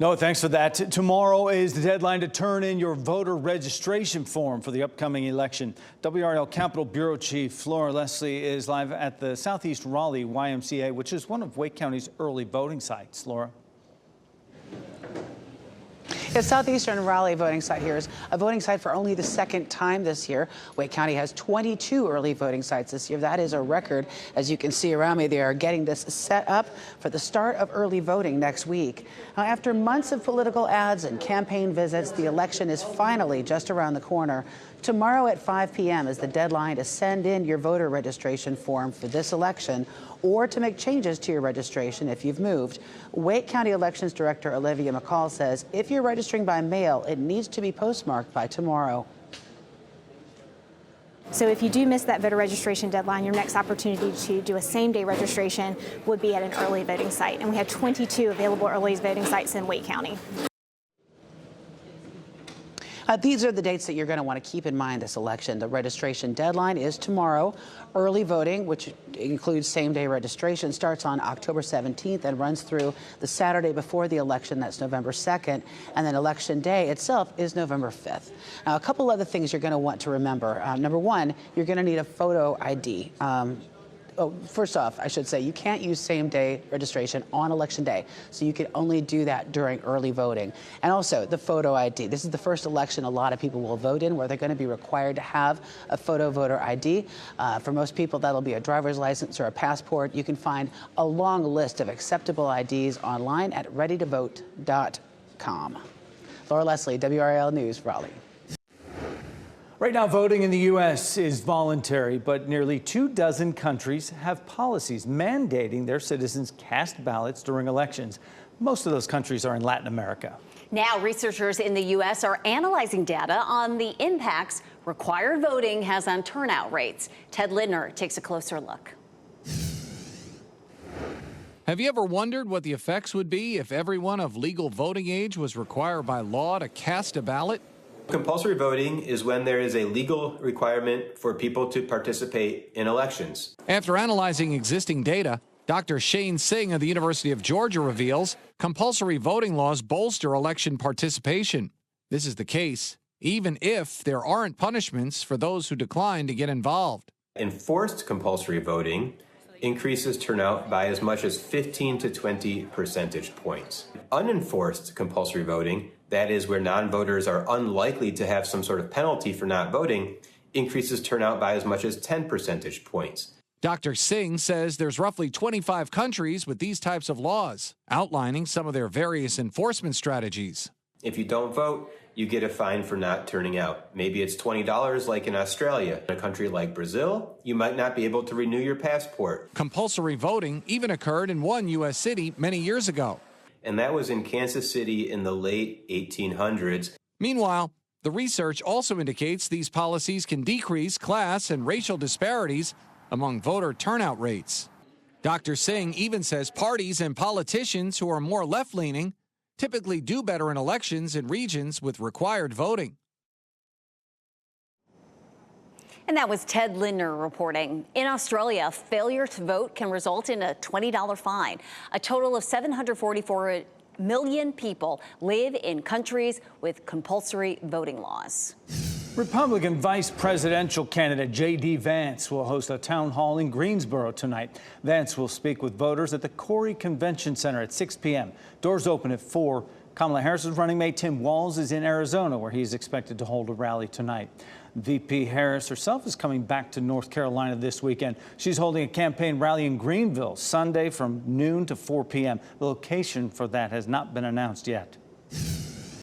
No, thanks for that. Tomorrow is the deadline to turn in your voter registration form for the upcoming election. WRAL Capitol Bureau Chief Laura Leslie is live at the Southeast Raleigh YMCA, which is one of Wake County's early voting sites. Laura. The Southeastern Raleigh voting site here is a voting site for only the second time this year. Wake County has 22 early voting sites this year. That is a record. As you can see around me, they are getting this set up for the start of early voting next week. Now, after months of political ads and campaign visits, the election is finally just around the corner. Tomorrow at 5 p.m. is the deadline to send in your voter registration form for this election or to make changes to your registration if you've moved. Wake County Elections Director Olivia McCall says if you're registering by mail, it needs to be postmarked by tomorrow. So if you do miss that voter registration deadline, your next opportunity to do a same-day registration would be at an early voting site. And we have 22 available early voting sites in Wake County. These are the dates that you're going to want to keep in mind this election. The registration deadline is tomorrow. Early voting, which includes same-day registration, starts on October 17th and runs through the Saturday before the election. That's November 2nd. And then Election Day itself is November 5th. Now, a couple other things you're going to want to remember. Number one, you're going to need a photo ID. First off, I should say you can't use same-day registration on Election Day, so you can only do that during early voting. And also, the photo ID. This is the first election a lot of people will vote in where they're going to be required to have a photo voter ID. For most people, that'll be a driver's license or a passport. You can find a long list of acceptable IDs online at readytovote.com. Laura Leslie, WRAL News, Raleigh. Right now, voting in the U.S. is voluntary, but nearly 24 countries have policies mandating their citizens cast ballots during elections. Most of those countries are in Latin America. Now, researchers in the U.S. are analyzing data on the impacts required voting has on turnout rates. Ted Lindner takes a closer look. Have you ever wondered what the effects would be if everyone of legal voting age was required by law to cast a ballot? Compulsory voting is when there is a legal requirement for people to participate in elections. After analyzing existing data, Dr. Shane Singh of the University of Georgia reveals compulsory voting laws bolster election participation. This is the case even if there aren't punishments for those who decline to get involved. Enforced compulsory voting increases turnout by as much as 15 to 20 percentage points. Unenforced compulsory voting, that is where non-voters are unlikely to have some sort of penalty for not voting, increases turnout by as much as 10 percentage points. Dr. Singh says there's roughly 25 countries with these types of laws, outlining some of their various enforcement strategies. If you don't vote, you get a fine for not turning out. Maybe it's $20 like in Australia. In a country like Brazil, you might not be able to renew your passport. Compulsory voting even occurred in one U.S. city many years ago. And that was in Kansas City in the late 1800s. Meanwhile, the research also indicates these policies can decrease class and racial disparities among voter turnout rates. Dr. Singh even says parties and politicians who are more left-leaning typically do better in elections in regions with required voting. And that was Ted Lindner reporting. In Australia, failure to vote can result in a $20 fine. A total of 744 million people live in countries with compulsory voting laws. Republican vice presidential candidate J.D. Vance will host a town hall in Greensboro tonight. Vance will speak with voters at the Corey Convention Center at 6 p.m. Doors open at 4. Kamala Harris's running mate Tim Walz is in Arizona, where he's expected to hold a rally tonight. VP Harris herself is coming back to North Carolina this weekend. She's holding a campaign rally in Greenville Sunday from noon to 4 p.m. The location for that has not been announced yet.